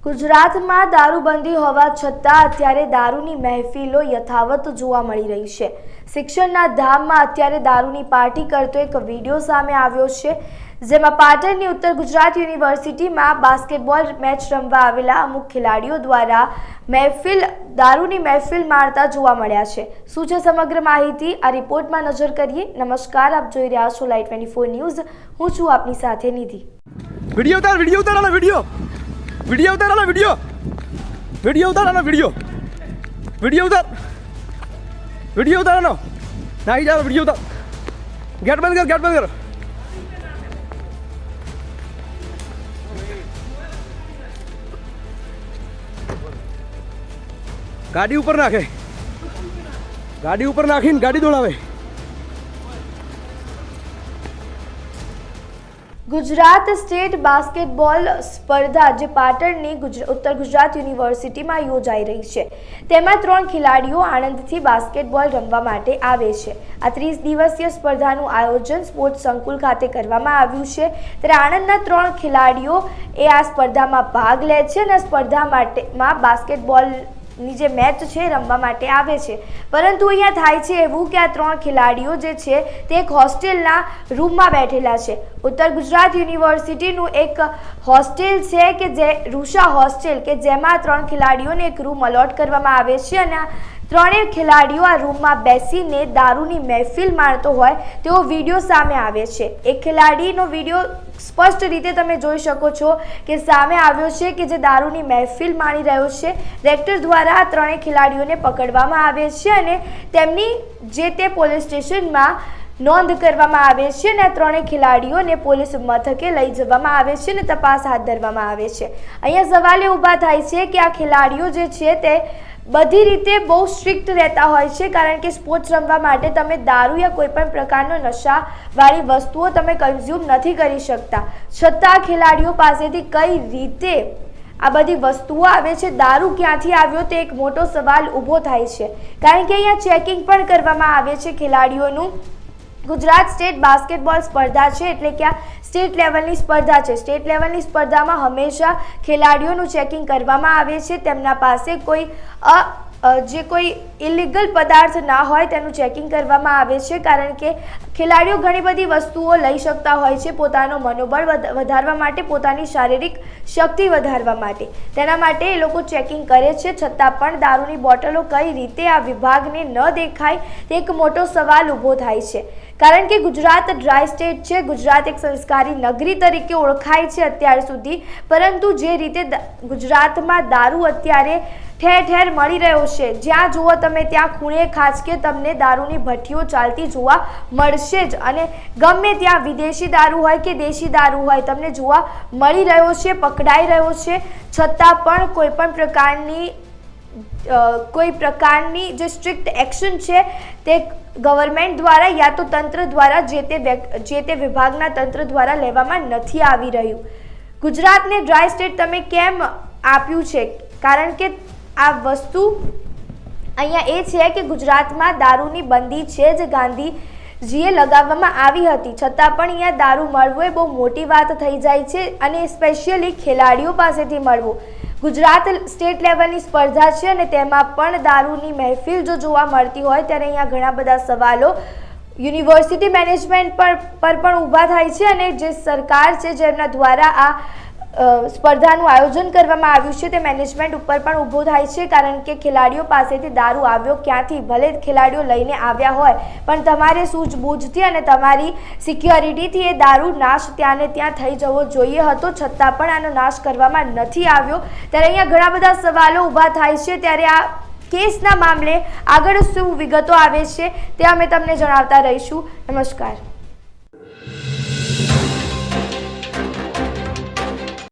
ગુજરાતમાં દારૂબંધી હોવા છતાં અત્યારે દારૂની મહેફિલો યથાવત જોવા મળી રહી છે। શિક્ષણના ધામમાં અત્યારે દારૂની પાર્ટી કરતો એક વિડીયો સામે આવ્યો છે, જેમાં પાટણની ઉત્તર ગુજરાત યુનિવર્સિટીમાં બાસ્કેટબોલ મેચ રમવા આવેલા અમુક ખેલાડીઓ દ્વારા દારૂની મહેફિલ માણતા જોવા મળ્યા છે। શું છે સમગ્ર માહિતી, આ રિપોર્ટમાં નજર કરીએ। નમસ્કાર, આપ જોઈ રહ્યા છો લાઈવ 24 ન્યૂઝ। હું છું આપની સાથે નિધિ। वीडियो उतार ना नहीं जा वीडियो उतार गेट बंद कर गाड़ी ऊपर नाखे गाड़ी दौड़ावे। ગુજરાત સ્ટેટ બાસ્કેટબોલ સ્પર્ધા જે પાટણની ઉત્તર ગુજરાત યુનિવર્સિટીમાં યોજાઈ રહી છે, તેમાં 3 ખેલાડીઓ આણંદથી બાસ્કેટબોલ રમવા માટે આવે છે। આ 30 દિવસીય સ્પર્ધાનું આયોજન સ્પોર્ટ્સ સંકુલ ખાતે કરવામાં આવ્યું છે, ત્યારે આણંદના 3 ખેલાડીઓ આ સ્પર્ધામાં ભાગ લે છે અને સ્પર્ધામાં બાસ્કેટબોલની જે મેચ છે રમવા માટે આવે છે। પરંતુ અહીંયા થાય છે એવું કે આ 3 ખેલાડીઓ જે છે તે એક હોસ્ટેલના રૂમમાં બેઠેલા છે। ઉત્તર ગુજરાત યુનિવર્સિટીનું એક હોસ્ટેલ છે કે જે રૂષા હોસ્ટેલ કે જેમાં 3 ખેલાડીઓને એક રૂમ અલોટ કરવામાં આવે છે અને આ 3 ખેલાડીઓ આ રૂમમાં બેસીને દારૂની મહેફિલ માણતો હોય તેવો વિડીયો સામે આવે છે। એક ખેલાડીનો વિડીયો સ્પષ્ટ રીતે તમે જોઈ શકો છો કે સામે આવ્યો છે કે જે દારૂની મહેફિલ માણી રહ્યો છે। રેક્ટર દ્વારા આ 3 ખેલાડીઓને પકડવામાં આવે છે અને તેમની જે તે પોલીસ સ્ટેશનમાં નોંધ કરવામાં આવે છે અને આ 3 ખેલાડીઓને પોલીસ મથકે લઈ જવામાં આવે છે અને તપાસ હાથ ધરવામાં આવે છે। અહીંયા સવાલ એ ઊભા થાય છે કે આ ખેલાડીઓ જે છે તે બધી રીતે બહુ સ્ટ્રિક્ટ રહેતા હોય છે, કારણ કે સ્પોર્ટ્સ રમવા માટે તમે દારૂ યા કોઈ પણ પ્રકારનો નશાવાળી વસ્તુઓ તમે કન્ઝ્યુમ નથી કરી શકતા, છતાં ખેલાડીઓ પાસેથી કઈ રીતે આ બધી વસ્તુઓ આવે છે, દારૂ ક્યાંથી આવ્યો તે એક મોટો સવાલ ઊભો થાય છે। કારણ કે અહીંયા ચેકિંગ પણ કરવામાં આવે છે ખેલાડીઓનું। ગુજરાત સ્ટેટ બાસ્કેટબોલ સ્પર્ધા છે એટલે કે આ સ્ટેટ લેવલની સ્પર્ધા છે। સ્ટેટ લેવલની સ્પર્ધામાં હંમેશા ખેલાડીઓનું ચેકિંગ કરવામાં આવે છે, તેમના પાસે કોઈ કોઈ ઇલીગલ પદાર્થ ના હોય તેનું ચેકિંગ કરવામાં આવે છે, કારણ કે ખેલાડીઓ ઘણી બધી વસ્તુઓ લઈ શકતા હોય છે પોતાનો મનોબળ વધારવા માટે, પોતાની શારીરિક શક્તિ વધારવા માટે। તેના માટે એ લોકો ચેકિંગ કરે છે, છતાં પણ દારૂની બોટલો કઈ રીતે આ વિભાગને ન દેખાય તે એક મોટો સવાલ ઊભો થાય છે। કારણ કે ગુજરાત ડ્રાય સ્ટેટ છે, ગુજરાત એક સંસ્કારી નગરી તરીકે ઓળખાય છે અત્યાર સુધી, પરંતુ જે રીતે ગુજરાતમાં દારૂ અત્યારે ઠેર ઠેર મળી રહ્યો છે, જ્યાં જુઓ તમે ત્યાં ખૂણે ખાંચકે તમને દારૂની ભઠ્ઠીઓ ચાલતી જોવા મળશે જ, અને ગમે ત્યાં વિદેશી દારૂ હોય કે દેશી દારૂ હોય તમને જોવા મળી રહ્યો છે, પકડાઈ રહ્યો છે, છતાં પણ કોઈ પ્રકારની જે સ્ટ્રિક્ટ એક્શન છે તે ગવર્મેન્ટ દ્વારા યા તો તંત્ર દ્વારા જે તે વિભાગના તંત્ર દ્વારા લેવામાં નથી આવી રહ્યું। ગુજરાતને ડ્રાય સ્ટેટ તમે કેમ આપ્યું છે? કારણ કે આ વસ્તુ અહીંયા એ છે કે ગુજરાતમાં દારૂની બંધી છે જે ગાંધીજીએ લગાવવામાં આવી હતી, છતાં પણ અહીંયા દારૂ મળવો એ બહુ મોટી વાત થઈ જાય છે, અને સ્પેશિયલી ખેલાડીઓ પાસેથી મળવું। ગુજરાત સ્ટેટ લેવલની સ્પર્ધા છે અને તેમાં પણ દારૂની મહેફિલ જો જોવા મળતી હોય ત્યારે અહીંયા ઘણા બધા સવાલો યુનિવર્સિટી મેનેજમેન્ટ પર પણ ઊભા થાય છે, અને જે સરકાર છે જેમના દ્વારા આ સ્પર્ધાનું આયોજન કરવામાં આવ્યું છે તે મેનેજમેન્ટ ઉપર પણ ઊભો થાય છે, કારણ કે ખેલાડીઓ પાસેથી દારૂ આવ્યો ક્યાંથી? ભલે ખેલાડીઓ લઈને આવ્યા હોય, પણ તમારે સૂઝબૂઝથી અને તમારી સિક્યોરિટીથી એ દારૂ નાશ ત્યાં ને ત્યાં થઈ જવો જોઈએ હતો, છતાં પણ આનો નાશ કરવામાં નથી આવ્યો। ત્યારે અહીંયા ઘણા બધા સવાલો ઊભા થાય છે। ત્યારે આ કેસના મામલે આગળ શું વિગતો આવે છે તે અમે તમને જણાવતા રહીશું। નમસ્કાર।